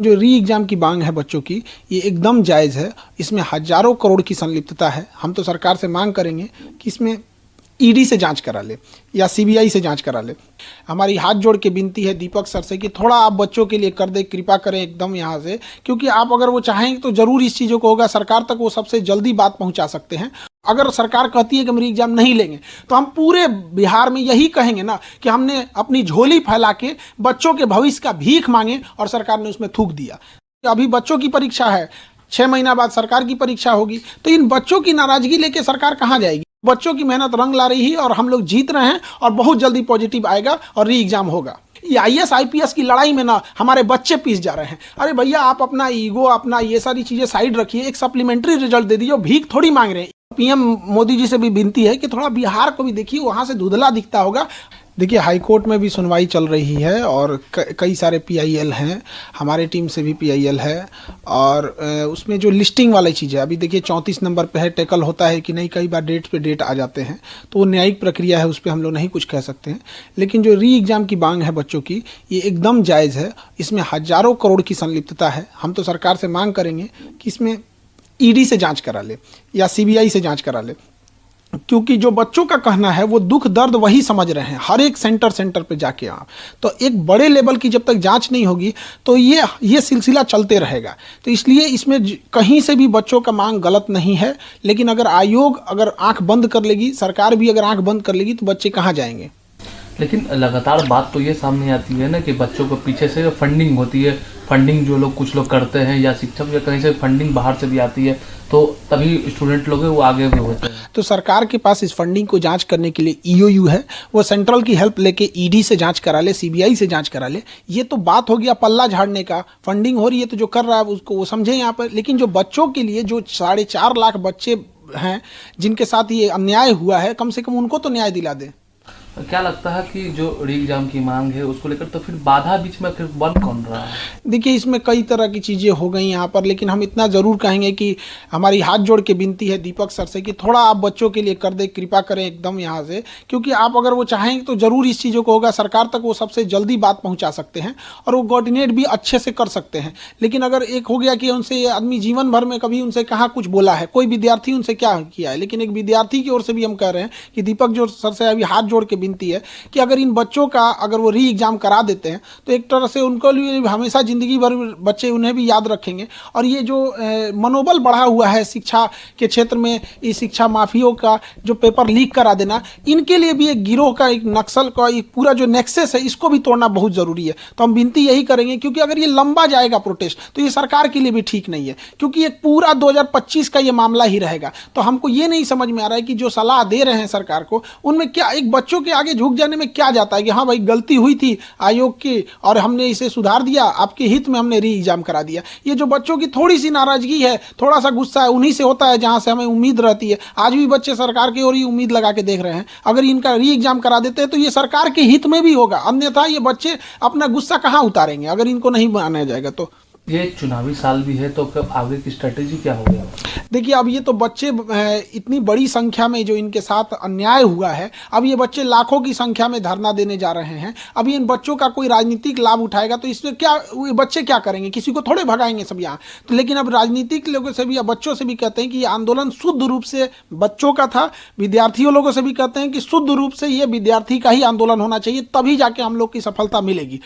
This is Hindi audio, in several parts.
जो री एग्जाम की मांग है बच्चों की, ये एकदम जायज़ है। इसमें हजारों करोड़ की संलिप्तता है। हम तो सरकार से मांग करेंगे कि इसमें ईडी से जांच करा ले या सीबीआई से जांच करा ले। हमारी हाथ जोड़ के विनती है दीपक सर से कि थोड़ा आप बच्चों के लिए कर दे, कृपा करें एकदम यहाँ से, क्योंकि आप अगर वो चाहेंगे तो जरूर इस चीज़ों को होगा। सरकार तक वो सबसे जल्दी बात पहुंचा सकते हैं। अगर सरकार कहती है कि हम री एग्जाम नहीं लेंगे तो हम पूरे बिहार में यही कहेंगे ना कि हमने अपनी झोली फैला के बच्चों के भविष्य का भीख मांगे और सरकार ने उसमें थूक दिया। अभी बच्चों की परीक्षा है, 6 महीना बाद सरकार की परीक्षा होगी, तो इन बच्चों की नाराजगी लेके सरकार कहाँ जाएगी? बच्चों की मेहनत रंग ला रही है और हम लोग जीत रहे हैं और बहुत जल्दी पॉजिटिव आएगा और री एग्जाम होगा। ये आईएएस आईपीएस की लड़ाई में ना हमारे बच्चे पीस जा रहे हैं। अरे भैया, आप अपना ईगो, अपना ये सारी चीजें साइड रखिए, एक सप्लीमेंट्री रिजल्ट दे दीजिए। भीख थोड़ी मांग रहे हैं। पीएम मोदी जी से भी विनती है कि थोड़ा बिहार को भी देखिए, वहां से धुंधला दिखता होगा। देखिए, हाईकोर्ट में भी सुनवाई चल रही है और कई सारे पीआईएल हैं, हमारे टीम से भी पीआईएल है। और उसमें जो लिस्टिंग वाली चीज़ है, अभी देखिए 34 नंबर पे है, टैकल होता है कि नहीं, कई बार डेट पे डेट आ जाते हैं, तो वो न्यायिक प्रक्रिया है, उस पर हम लोग नहीं कुछ कह सकते हैं। लेकिन जो री एग्ज़ाम की मांग है बच्चों की, ये एकदम जायज़ है। इसमें हजारों करोड़ की संलिप्तता है। हम तो सरकार से मांग करेंगे कि इसमें ईडी से जांच करा ले या सीबीआई से जांच करा ले, क्योंकि जो बच्चों का कहना है वो दुख दर्द वही समझ रहे हैं हर एक सेंटर पे जाके। आप तो एक बड़े लेवल की जब तक जांच नहीं होगी तो ये सिलसिला चलते रहेगा। तो इसलिए इसमें कहीं से भी बच्चों का मांग गलत नहीं है। लेकिन अगर आयोग अगर आंख बंद कर लेगी, सरकार भी अगर आंख बंद कर लेगी, तो बच्चे कहाँ जाएंगे? लेकिन लगातार बात तो ये सामने आती है ना कि बच्चों को पीछे से फंडिंग होती है। फंडिंग जो लोग कुछ लोग करते हैं या शिक्षक या कहीं से फंडिंग बाहर से भी आती है, तो तभी स्टूडेंट लोग वो आगे भी होते हैं। तो सरकार के पास इस फंडिंग को जांच करने के लिए ईओयू है। वो सेंट्रल की हेल्प लेके ईडी से जांच करा ले, सीबीआई से जांच करा ले। ये तो बात हो गया पल्ला झाड़ने का। फंडिंग हो रही है तो जो कर रहा है उसको वो समझे यहाँ पर। लेकिन जो बच्चों के लिए, जो 4.5 लाख बच्चे हैं जिनके साथ ये अन्याय हुआ है, कम से कम उनको तो न्याय दिला दे। क्या लगता है कि जो री एग्जाम की मांग है उसको लेकर तो फिर बाधा बीच में फिर बन कौन रहा है? देखिए, इसमें कई तरह की चीज़ें हो गई यहाँ पर, लेकिन हम इतना ज़रूर कहेंगे कि हमारी हाथ जोड़ के विनती है दीपक सर से कि थोड़ा आप बच्चों के लिए कर दे, कृपा करें एकदम यहाँ से, क्योंकि आप अगर वो चाहेंगे तो ज़रूर इस चीज़ों को होगा। सरकार तक वो सबसे जल्दी बात पहुँचा सकते हैं और वो कोऑर्डिनेट भी अच्छे से कर सकते हैं। लेकिन अगर एक हो गया कि उनसे आदमी जीवन भर में कभी उनसे कहाँ कुछ बोला है, कोई विद्यार्थी उनसे क्या किया है, लेकिन एक विद्यार्थी की ओर से भी हम कह रहे हैं कि दीपक जो सर से अभी हाथ जोड़ के विनती है कि अगर इन बच्चों का अगर वो री एग्जाम करा देते हैं तो एक तरह से उनको लिए हमेशा ज़िंदगी भर बच्चे उन्हें भी याद रखेंगे। और ये जो मनोबल बढ़ा हुआ है शिक्षा के क्षेत्र में, इस शिक्षा माफियों का जो पेपर लीक करा देना, इनके लिए भी एक गिरोह का, एक नक्सल का एक पूरा जो नेक्सस है, इसको भी तोड़ना बहुत ज़रूरी है। तो हम विनती यही करेंगे, क्योंकि अगर ये लंबा जाएगा प्रोटेस्ट तो ये सरकार के लिए भी ठीक नहीं है, क्योंकि एक पूरा 2025 का ये मामला ही रहेगा। तो हमको ये नहीं समझ में आ रहा है कि जो सलाह दे रहे हैं सरकार को, उनमें क्या एक बच्चों के आगे झुक जाने में क्या जाता है कि हाँ भाई गलती हुई थी आयोग की और हमने इसे सुधार दिया, आपके हित में हमने री एग्जाम करा दिया। ये जो बच्चों की थोड़ी सी नाराजगी है, थोड़ा सा गुस्सा है, उन्हीं से होता है जहां से हमें उम्मीद रहती है। आज भी बच्चे सरकार की ओर ही उम्मीद लगा के देख रहे हैं। अगर इनका री एग्जाम करा देते हैं तो ये सरकार के हित में भी होगा, अन्यथा ये बच्चे अपना गुस्सा कहाँ उतारेंगे अगर इनको नहीं माना जाएगा। तो ये चुनावी साल भी है, तो कब आगे की स्ट्रेटेजी क्या होगा? देखिए, अब ये तो बच्चे इतनी बड़ी संख्या में जो इनके साथ अन्याय हुआ है, अब ये बच्चे लाखों की संख्या में धरना देने जा रहे हैं। अब इन बच्चों का कोई राजनीतिक लाभ उठाएगा तो इसमें क्या बच्चे क्या करेंगे? किसी को थोड़े भगाएंगे सब यहाँ। तो लेकिन अब राजनीतिक लोगों से भी या बच्चों से भी कहते हैं कि ये आंदोलन शुद्ध रूप से बच्चों का था। विद्यार्थियों लोगों से भी कहते हैं कि शुद्ध रूप से ये विद्यार्थी का ही आंदोलन होना चाहिए, तभी जाके हम लोग की सफलता मिलेगी।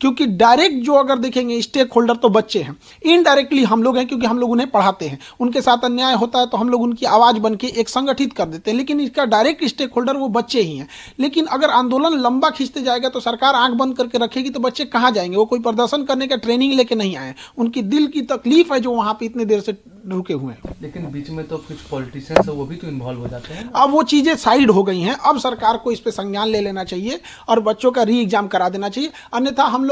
क्योंकि डायरेक्ट जो अगर देखेंगे स्टेक होल्डर तो बच्चे हैं, इनडायरेक्टली हम लोग हैं, क्योंकि हम लोग उन्हें पढ़ाते हैं। उनके साथ अन्याय होता है तो हम लोग उनकी आवाज़ बन के एक संगठित कर देते हैं, लेकिन इसका डायरेक्ट स्टेक होल्डर वो बच्चे ही हैं। लेकिन अगर आंदोलन लंबा खींचते जाएगा तो सरकार आंख बंद करके रखेगी तो बच्चे कहाँ जाएंगे? वो कोई प्रदर्शन करने का ट्रेनिंग लेके नहीं आए, उनकी दिल की तकलीफ है जो वहाँ पे इतने देर से रुके हुए हैं। लेकिन बीच में तो कुछ पॉलिटिशियंस है वो भी तो इन्वॉल्व हो जाते हैं। अब वो चीज़ें साइड हो गई हैं। अब सरकार को इस पे संज्ञान ले लेना चाहिए और बच्चों का री एग्जाम करा देना चाहिए। अन्यथा हम लोग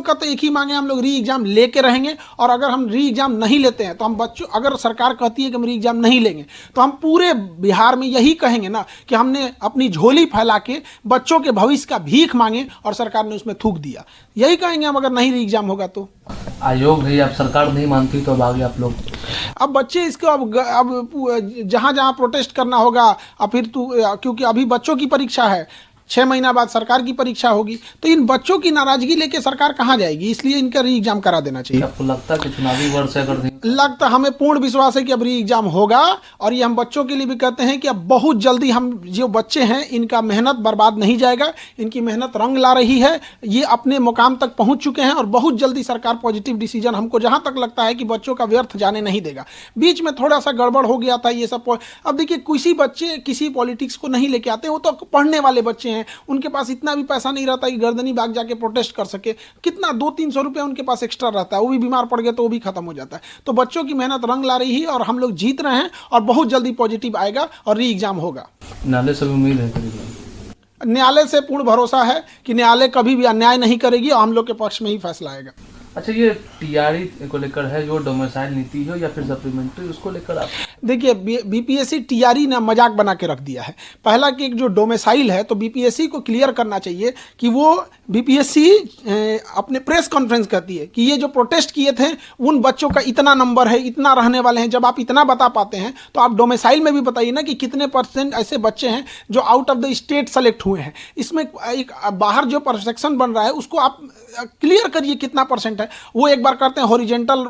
का तो एक ही मांगे, हम लोग री एग्जाम लेके रहेंगे। और अगर हम री एग्जाम नहीं लेते हैं तो हम बच्चों, अगर सरकार कहती है कि हम री एग्जाम नहीं लेंगे तो हम पूरे बिहार में यही कहेंगे ना कि हमने अपनी झोली फैला के बच्चों के भविष्य का भीख मांगे और सरकार ने उसमें थूक दिया। यही कहेंगे हम, अगर नहीं री एग्जाम होगा तो। आयोग है, अब सरकार नहीं मानती तो अब आगे आप लोग, अब बच्चे इसको अब जहाँ जहाँ प्रोटेस्ट करना होगा। अब फिर क्योंकि अभी बच्चों की परीक्षा है, 6 महीना बाद सरकार की परीक्षा होगी, तो इन बच्चों की नाराजगी लेके सरकार कहाँ जाएगी? इसलिए इनका री एग्जाम करा देना चाहिए। आपको लगता है कि चुनावी वर्ष है अगर लगता, हमें पूर्ण विश्वास है कि अब री एग्जाम होगा, और ये हम बच्चों के लिए भी कहते हैं कि अब बहुत जल्दी हम जो बच्चे हैं इनका मेहनत बर्बाद नहीं जाएगा, इनकी मेहनत रंग ला रही है, ये अपने मुकाम तक पहुंच चुके हैं और बहुत जल्दी सरकार पॉजिटिव डिसीजन, हमको जहां तक लगता है कि बच्चों का व्यर्थ जाने नहीं देगा। बीच में थोड़ा सा गड़बड़ हो गया था ये सब। अब देखिए किसी बच्चे किसी पॉलिटिक्स को नहीं लेके आते, वो तो पढ़ने वाले बच्चे हैं, उनके पास इतना भी पैसा नहीं रहता कि गर्दनी बाग जाके प्रोटेस्ट कर सके। कितना 200-300 रुपये उनके पास एक्स्ट्रा रहता है, वो भी बीमार पड़ गए तो वो भी खत्म हो जाता है। तो बच्चों की मेहनत रंग ला रही है और हम लोग जीत रहे हैं और बहुत जल्दी पॉजिटिव आएगा और री एग्जाम होगा। न्यायालय से भी उम्मीद है? न्यायालय से पूर्ण भरोसा है कि न्यायालय कभी भी अन्याय नहीं करेगी और हम लोग के पक्ष में ही फैसला आएगा। अच्छा, ये टीआरई को लेकर है जो डोमिसाइल नीति है या फिर सप्लीमेंट्री, उसको लेकर आप? देखिए बीपीएससी टीआरई ने मजाक बना के रख दिया है। पहला कि जो डोमिसाइल है तो बीपीएससी को क्लियर करना चाहिए कि वो बीपीएससी अपने प्रेस कॉन्फ्रेंस कहती है कि ये जो प्रोटेस्ट किए थे उन बच्चों का इतना नंबर है, इतना रहने वाले हैं। जब आप इतना बता पाते हैं तो आप डोमिसाइल में भी बताइए ना कि कितने % ऐसे बच्चे हैं जो out of the state select हुए हैं। इसमें एक बाहर जो परसेप्शन बन रहा है उसको आप क्लियर करिए कितना % है। वो एक बार करते हैं हॉरिजेंटल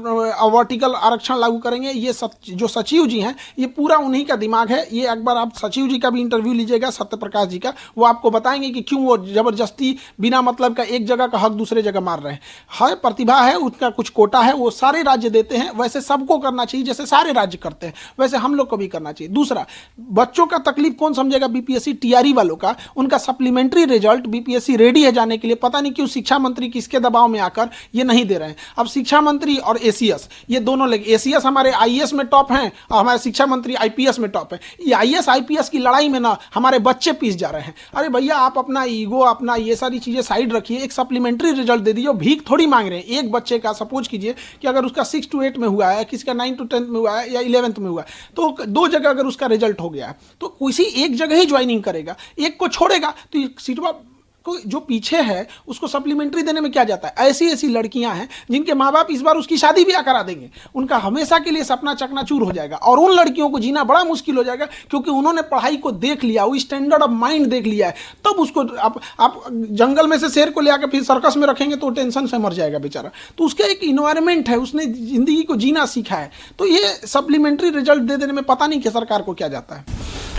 वर्टिकल आरक्षण लागू करेंगे, ये जो सचिव जी हैं ये पूरा उन्हीं का दिमाग है। ये एक बार आप सचिव जी का भी इंटरव्यू लीजिएगा, सत्य प्रकाश जी का, वो आपको बताएंगे कि क्यों वो जबरदस्ती बिना मतलब का एक जगह का हक दूसरे जगह मार रहे हैं। है प्रतिभा है, उसका कुछ कोटा है, वो सारे राज्य देते हैं, वैसे सबको करना चाहिए जैसे सारे राज्य करते हैं, वैसे हम लोग को भी करना चाहिए। दूसरा, बच्चों का तकलीफ कौन समझेगा? बीपीएससी टीआरई वालों का। उनका सप्लीमेंट्री रिजल्ट बीपीएससी रेडी है जाने के लिए, पता नहीं क्यों शिक्षा मंत्री किसके दबाव में आकर ये नहीं दे रहे हैं। अब शिक्षा मंत्री और एसीएस ये दोनों लगे, एसीएस हमारे आईएएस में टॉप हैं और हमारे शिक्षा मंत्री आईपीएस में टॉप है। ये आईएएस आईपीएस की लड़ाई में ना हमारे बच्चे पीस जा रहे हैं। अरे भैया आप अपना ईगो, अपना ये सारी चीजें साइड रखिए, एक सप्लीमेंट्री रिजल्ट दे दीजिए। भीख थोड़ी मांग रहे हैं। एक बच्चे का सपोज कीजिए कि अगर उसका 6 to 8 में हुआ है, किसी का 9 to 10 में हुआ है या 11th में हुआ है, तो 2 जगह अगर उसका रिजल्ट हो गया है तो किसी एक जगह ही ज्वाइनिंग करेगा, एक को छोड़ेगा तो सीटवा जो पीछे है उसको सप्लीमेंट्री देने में क्या जाता है? ऐसी ऐसी लड़कियां हैं जिनके माँ बाप इस बार उसकी शादी ब्याह करा देंगे, उनका हमेशा के लिए सपना चकनाचूर हो जाएगा और उन लड़कियों को जीना बड़ा मुश्किल हो जाएगा क्योंकि उन्होंने पढ़ाई को देख लिया, वो स्टैंडर्ड ऑफ माइंड देख लिया है। तब उसको आप जंगल में से शेर को ले आकर फिर सर्कस में रखेंगे तो टेंशन से मर जाएगा बेचारा। तो उसका एक इन्वायरमेंट है, उसने जिंदगी को जीना सीखा है। तो ये सप्लीमेंट्री रिजल्ट दे देने में पता नहीं कि सरकार को क्या जाता है।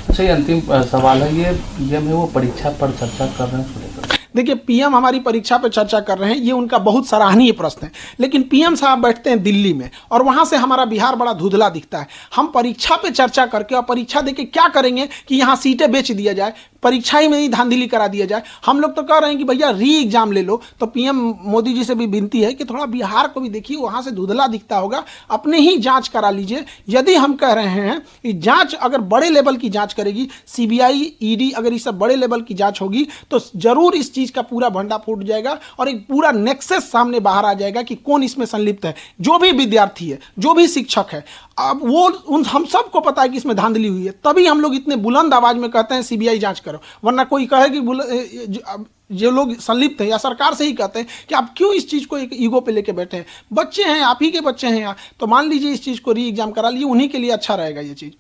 अच्छा, ये अंतिम सवाल है, ये पीएम है वो परीक्षा पर चर्चा कर रहे हैं? देखिए पीएम हमारी परीक्षा पर चर्चा कर रहे हैं, ये उनका बहुत सराहनीय प्रश्न है, लेकिन पीएम साहब बैठते हैं दिल्ली में और वहां से हमारा बिहार बड़ा धुंधला दिखता है। हम परीक्षा पे चर्चा करके और परीक्षा देके क्या करेंगे कि यहाँ सीटें बेच दिया जाए, परीक्षा ही में ही धांधली करा दिया जाए। हम लोग तो कह रहे हैं कि भैया री एग्जाम ले लो। तो पीएम मोदी जी से भी विनती है कि थोड़ा बिहार को भी देखिए, वहां से धुंधला दिखता होगा, अपने ही जांच करा लीजिए। यदि हम कह रहे हैं कि जांच अगर बड़े लेवल की जांच करेगी, सीबीआई ईडी, अगर इस सब बड़े लेवल की जांच होगी तो जरूर इस चीज का पूरा भंडा फूट जाएगा और एक पूरा नेक्सस सामने बाहर आ जाएगा कि कौन इसमें संलिप्त है। जो भी विद्यार्थी है, जो भी शिक्षक है, अब वो हम सबको पता है कि इसमें धांधली हुई है, तभी हम लोग इतने बुलंद आवाज में कहते हैं सीबीआई जांच करो। वरना कोई कहे कि जो लोग संलिप्त हैं या सरकार से ही कहते हैं कि आप क्यों इस चीज को एक ईगो पे लेके बैठे हैं। बच्चे हैं, आप ही के बच्चे हैं यहाँ, तो मान लीजिए इस चीज को री एग्जाम करा लीजिए, उन्हीं के लिए अच्छा रहेगा ये चीज।